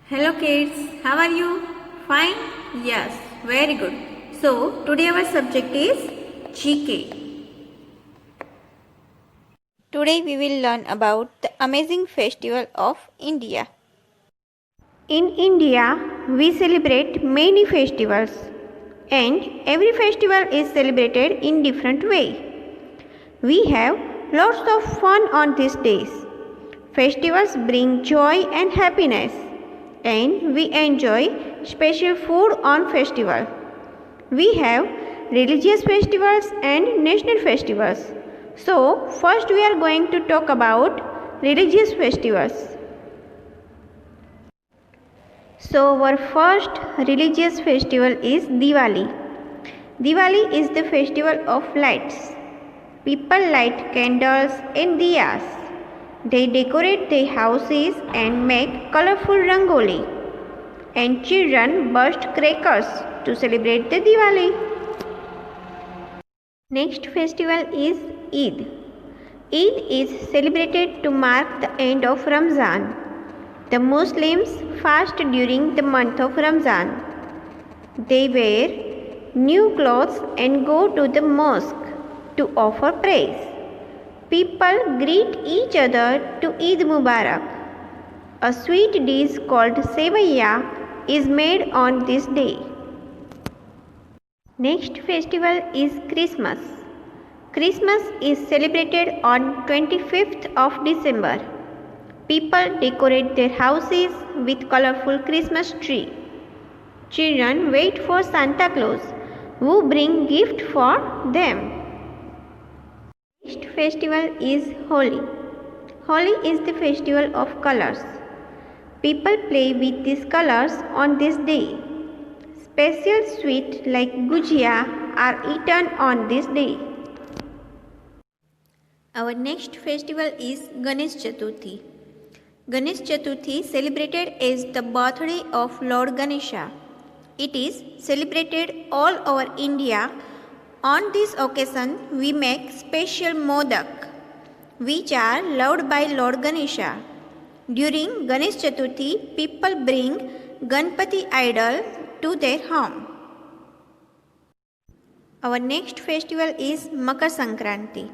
Hello kids, how are you? Fine? Yes, very good. So, today our subject is GK. Today we will learn about the amazing festival of India. In India, we celebrate many festivals and every festival is celebrated in different way. We have lots of fun on these days. Festivals bring joy and happiness and we enjoy special food on festival. We have religious festivals and national festivals. So, first we are going to talk about religious festivals. So, our first religious festival is Diwali. Diwali is the festival of lights. People light candles and diyas. They decorate their houses and make colorful rangoli. And children burst crackers to celebrate the Diwali. Next festival is Eid. Eid is celebrated to mark the end of Ramzan. The Muslims fast during the month of Ramzan. They wear new clothes and go to the mosque to offer praise. People greet each other to Eid Mubarak. A sweet dish called sevaiya is made on this day. Next festival is Christmas. Christmas is celebrated on 25th of December. People decorate their houses with colorful Christmas tree. Children wait for Santa Claus, who bring gift for them. Next festival is Holi. Holi is the festival of colors. People play with these colors on this day. Special sweets like gujia are eaten on this day. Our next festival is Ganesh Chaturthi. Ganesh Chaturthi celebrated as the birthday of Lord Ganesha. It is celebrated all over India. On this occasion, we make special modak, which are loved by Lord Ganesha. During Ganesh Chaturthi, people bring Ganpati idol to their home. Our next festival is Makar Sankranti.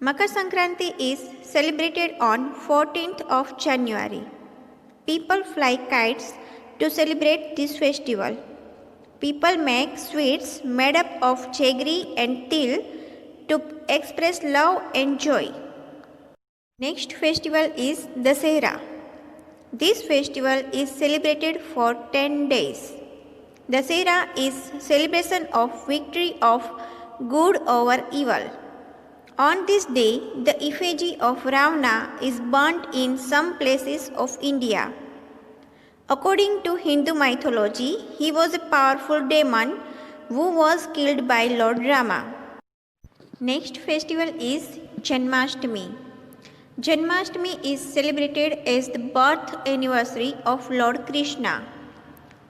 Makar Sankranti is celebrated on 14th of January. People fly kites to celebrate this festival. People make sweets made up of jaggery and til to express love and joy. Next festival is Dasehra. This festival is celebrated for 10 days. Dasehra is celebration of victory of good over evil. On this day, the effigy of Ravana is burnt in some places of India. According to Hindu mythology, he was a powerful demon who was killed by Lord Rama. Next festival is Janmashtami. Janmashtami is celebrated as the birth anniversary of Lord Krishna.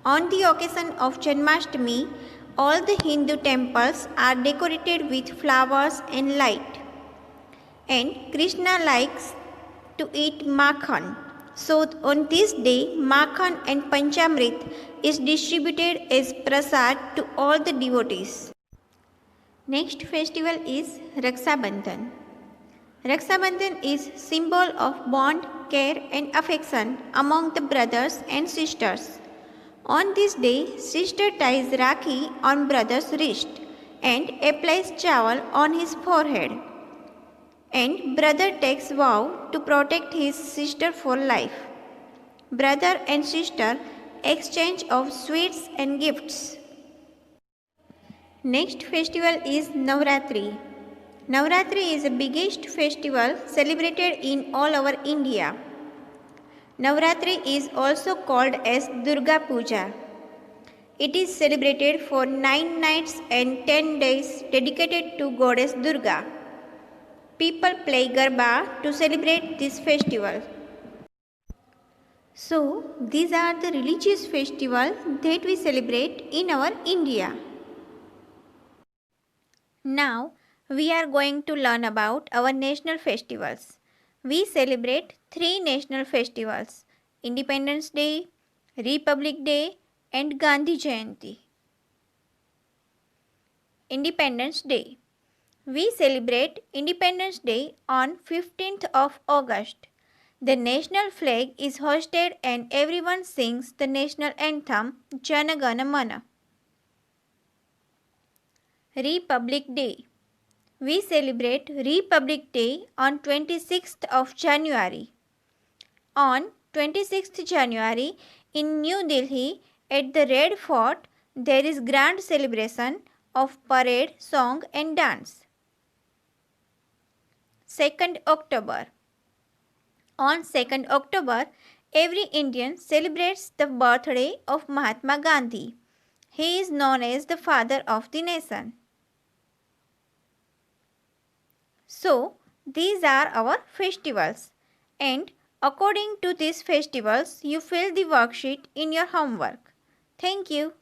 On the occasion of Janmashtami, all the Hindu temples are decorated with flowers and light. And Krishna likes to eat makhan. So on this day, makhan and panchamrit is distributed as prasad to all the devotees. Next festival is Raksha Bandhan. Raksha Bandhan is symbol of bond, care and affection among the brothers and sisters. On this day, sister ties Rakhi on brother's wrist and applies chawal on his forehead. And brother takes vow to protect his sister for life. Brother and sister exchange of sweets and gifts. Next festival is Navratri. Navratri is the biggest festival celebrated in all over India. Navratri is also called as Durga Puja. It is celebrated for 9 nights and 10 days dedicated to Goddess Durga. People play Garba to celebrate this festival. So, these are the religious festivals that we celebrate in our India. Now, we are going to learn about our national festivals. We celebrate 3 national festivals: Independence Day, Republic Day and Gandhi Jayanti. Independence Day. We celebrate Independence Day on 15th of August. The national flag is hoisted and everyone sings the national anthem Jana Gana Mana. Republic Day. We celebrate Republic Day on 26th of January. On 26th January in New Delhi at the Red Fort there is grand celebration of parade, song and dance. 2nd October. On 2nd October, every Indian celebrates the birthday of Mahatma Gandhi. He is known as the father of the nation. So, these are our festivals, and according to these festivals, you fill the worksheet in your homework. Thank you.